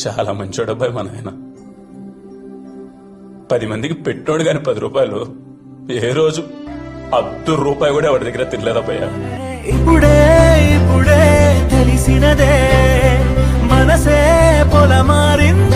చాలా మంచోడు అబ్బాయి మన ఆయన. 10 మందికి పెట్టోడు గాని 10 రూపాయలు ఏ రోజు ₹1 కూడా ఎవరి దగ్గర తినలేదబ్బయ్యా. ఇప్పుడే ఇప్పుడే తెలిసినదే మనసే పొల మారింది.